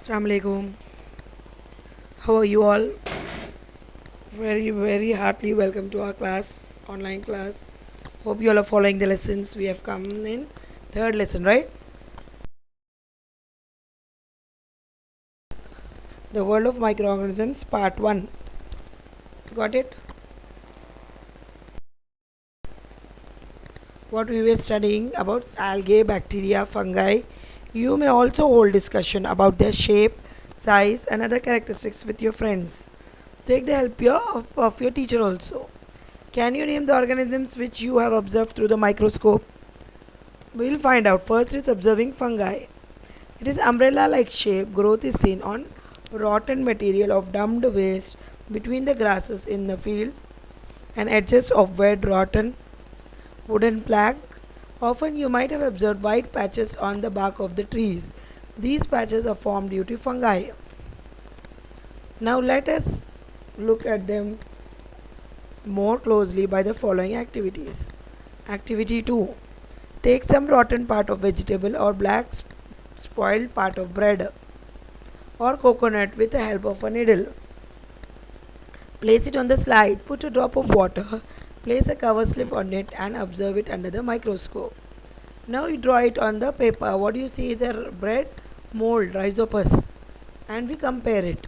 Assalamu alaikum. How are you all? Very heartily welcome to our class, online class. Hope you all are following the lessons. We have come in third lesson, right? The world of microorganisms, part 1. Got it? What we were studying about algae, bacteria, fungi. You may also hold discussion about their shape, size, and other characteristics with your friends. Take the help of your teacher also. Can you name the organisms which you have observed through the microscope? We'll find out. First is observing fungi. It is umbrella-like shape. Growth is seen on rotten material of dumped waste between the grasses in the field and edges of wet rotten wooden plank. Often you might have observed white patches on the bark of the trees. These patches are formed due to fungi. Now let us look at them more closely by the following activities. Activity 2. Take some rotten part of vegetable or black spoiled part of bread or coconut with the help of a needle. Place it on the slide, put a drop of water, place a cover slip on it and observe it under the microscope. Now you draw it on the paper. What do you see there? Bread, mold, rhizopus, and we compare it.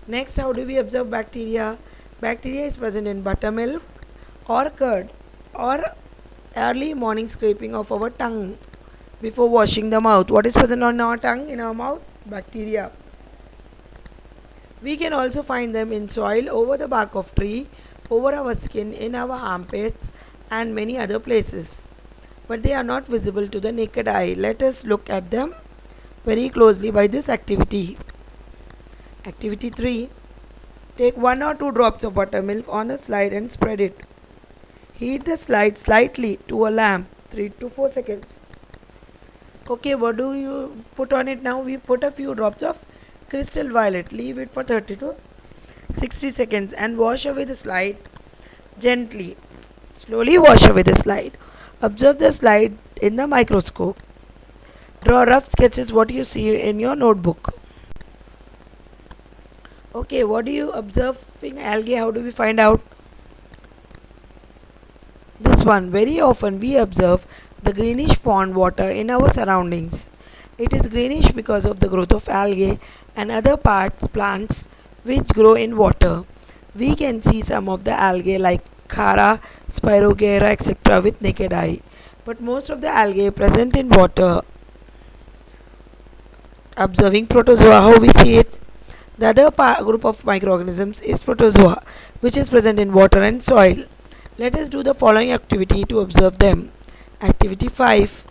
Next, how do we observe bacteria? Bacteria is present in buttermilk or curd or early morning scraping of our tongue before washing the mouth. What is present on our tongue, in our mouth? Bacteria. We can also find them in soil, over the bark of tree, over our skin, in our armpits and many other places. But they are not visible to the naked eye. Let us look at them very closely by this activity. Activity 3. Take 1 or 2 drops of buttermilk on a slide and spread it. Heat the slide slightly to a lamp 3 to 4 seconds. Okay, what do you put on it now? We put a few drops of crystal violet. Leave it for 30 to 60 seconds and wash away the slide gently. Slowly wash away the slide. Observe the slide in the microscope. Draw rough sketches what you see in your notebook. Okay, what do you observe in algae? How do we find out? This one, very often we observe the greenish pond water in our surroundings. It is greenish because of the growth of algae and other plants which grow in water. We can see some of the algae like Chara, Spirogyra, etc. with naked eye. But most of the algae present in water. Observing protozoa, how we see it? The other group of microorganisms is protozoa, which is present in water and soil. Let us do the following activity to observe them. Activity 5.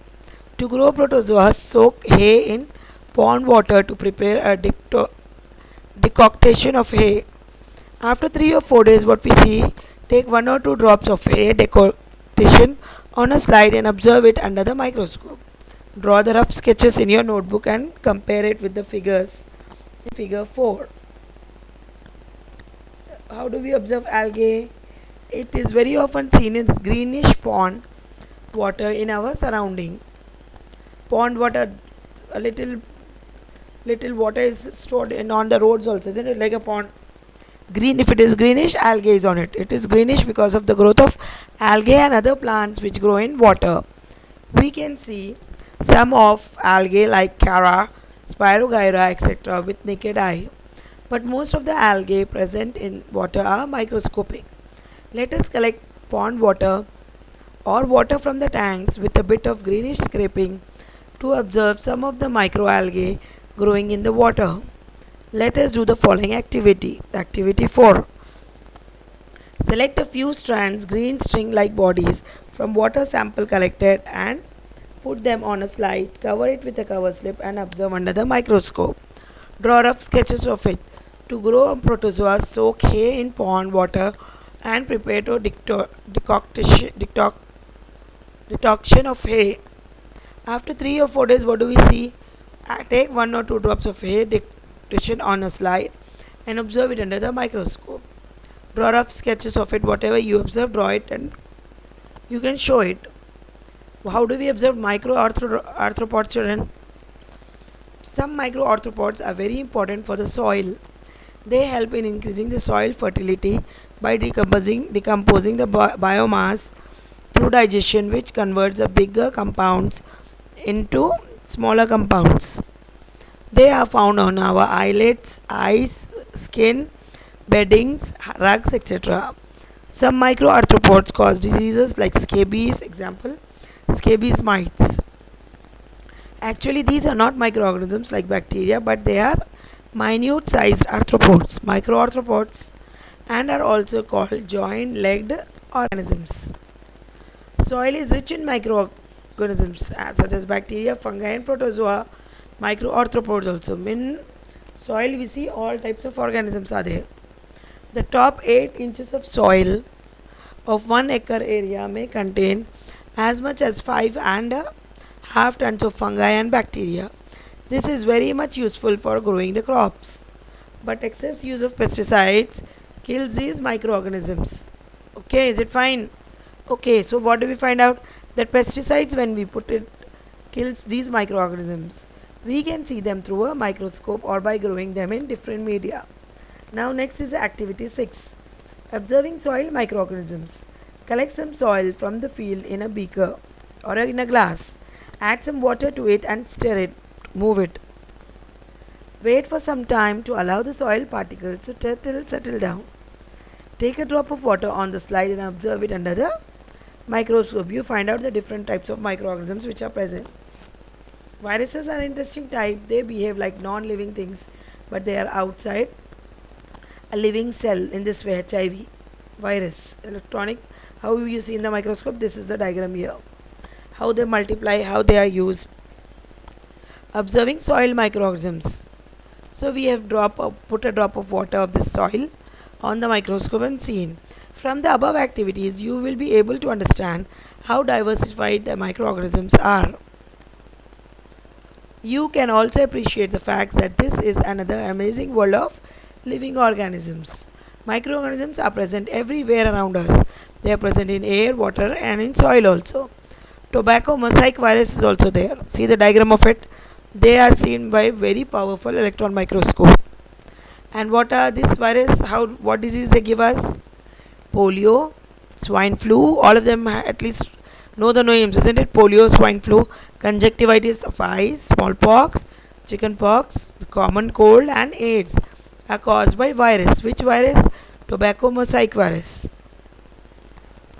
To grow protozoa, soak hay in pond water to prepare a decoction of hay. After 3 or 4 days, what we see, take 1 or 2 drops of hay decoction on a slide and observe it under the microscope. Draw the rough sketches in your notebook and compare it with the figures in figure 4. How do we observe algae? It is very often seen in greenish pond water in our surrounding. Pond water, a little water is stored in on the roads also, isn't it? Like a pond. Green, if it is greenish, algae is on it. It is greenish because of the growth of algae and other plants which grow in water. We can see some of algae like Chara, Spirogyra, etc. with naked eye. But most of the algae present in water are microscopic. Let us collect pond water or water from the tanks with a bit of greenish scraping to observe some of the microalgae growing in the water. Let us do the following activity. Activity 4. Select a few strands, green string-like bodies from water sample collected and put them on a slide. Cover it with a cover slip and observe under the microscope. Draw rough sketches of it. To grow protozoa, soak hay in pond water and prepare to decoction of hay. After 3 or 4 days, what do we see? Take 1 or 2 drops of hay decoction on a slide and observe it under the microscope. Draw rough sketches of it. Whatever you observe, draw it and you can show it. How do we observe microarthropods, children? Some microarthropods are very important for the soil. They help in increasing the soil fertility by decomposing the biomass through digestion, which converts the bigger compounds into smaller compounds. They are found on our eyelids, eyes, skin, beddings, rugs, etc. Some microarthropods cause diseases like scabies, example, scabies mites. Actually, these are not microorganisms like bacteria, but they are minute sized arthropods, microarthropods, and are also called joint legged organisms. Soil is rich in microorganisms such as bacteria, fungi, and protozoa. Microarthropods also. In soil, we see all types of organisms are there. The top 8 inches of soil of 1 acre area may contain as much as 5.5 tons of fungi and bacteria. This is very much useful for growing the crops. But excess use of pesticides kills these microorganisms. Okay, is it fine? Okay, so what do we find out? That pesticides, when we put it, kills these microorganisms. We can see them through a microscope or by growing them in different media. Now next is activity 6. Observing soil microorganisms. Collect some soil from the field in a beaker or in a glass. Add some water to it and stir it. Move it. Wait for some time to allow the soil particles to settle down. Take a drop of water on the slide and observe it under the microscope. You find out the different types of microorganisms which are present. Viruses are interesting type. They behave like non-living things, but they are outside a living cell. In this way, HIV virus, electronic, how you see in the microscope. This is the diagram here, how they multiply, how they are used. Observing soil microorganisms. So we have put a drop of water of this soil on the microscope and seen. From the above activities, you will be able to understand how diversified the microorganisms are. You can also appreciate the fact that this is another amazing world of living organisms. Microorganisms are present everywhere around us. They are present in air, water, and in soil also. Tobacco mosaic virus is also there. See the diagram of it. They are seen by very powerful electron microscope. And what are this virus? What disease they give us? Polio, swine flu. All of them at least know the names, isn't it? Polio, swine flu, conjunctivitis of eyes, smallpox, chickenpox, the common cold, and AIDS are caused by virus. Which virus? Tobacco mosaic virus.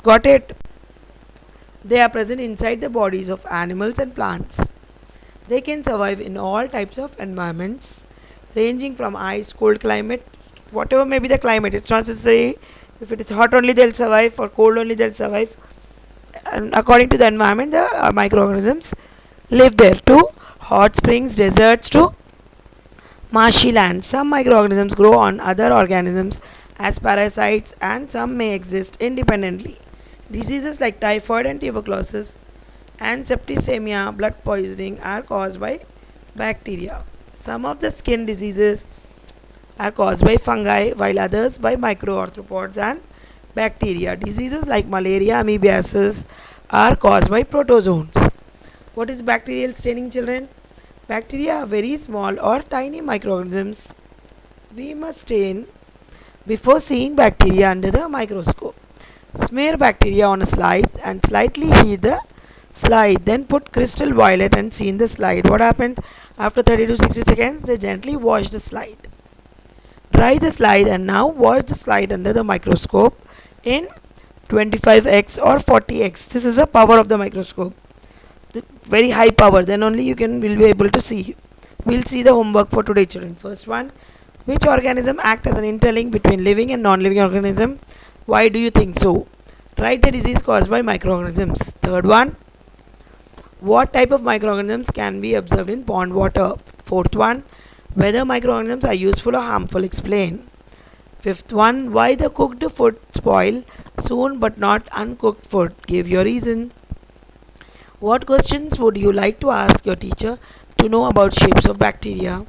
Got it? They are present inside the bodies of animals and plants. They can survive in all types of environments, ranging from ice, cold climate, whatever may be the climate. It's not necessary if it is hot only they'll survive or cold only they'll survive. And according to the environment, the microorganisms live there too. Hot springs, deserts to marshy land. Some microorganisms grow on other organisms as parasites, and some may exist independently. Diseases like typhoid and tuberculosis and septicemia, blood poisoning, are caused by bacteria. Some of the skin diseases are caused by fungi, while others by microarthropods and bacteria. Diseases like malaria, amoebiasis are caused by protozoans. What is bacterial staining, children? Bacteria are very small or tiny microorganisms. We must stain before seeing bacteria under the microscope. Smear bacteria on a slide and slightly heat the slide. Then put crystal violet and see in the slide. What happens? After 30 to 60 seconds, they gently wash the slide. Dry the slide and now watch the slide under the microscope in 25x or 40x. This is the power of the microscope. Very high power. Then only you will be able to see. We'll see the homework for today, children. First one, which organism act as an interlink between living and non-living organism? Why do you think so? Write the disease caused by microorganisms. Third one, what type of microorganisms can be observed in pond water? Fourth one, whether microorganisms are useful or harmful, explain. Fifth one, why the cooked food spoil soon but not uncooked food? Give your reason. What questions would you like to ask your teacher to know about shapes of bacteria?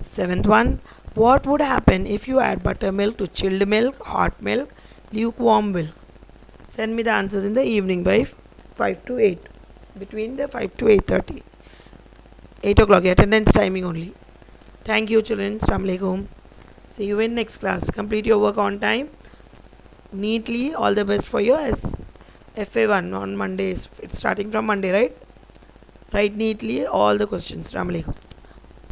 Seventh one, what would happen if you add buttermilk to chilled milk, hot milk, lukewarm milk? Send me the answers in the evening by 5 to 8. Between the 5 to 8:30 8 o'clock, attendance timing only. Thank you children. Assalamu alaikum. See you in next class. Complete your work on time, neatly. All the best for your FA1 on Mondays. It's starting from Monday, right? Write neatly all the questions. Assalamu alaikum.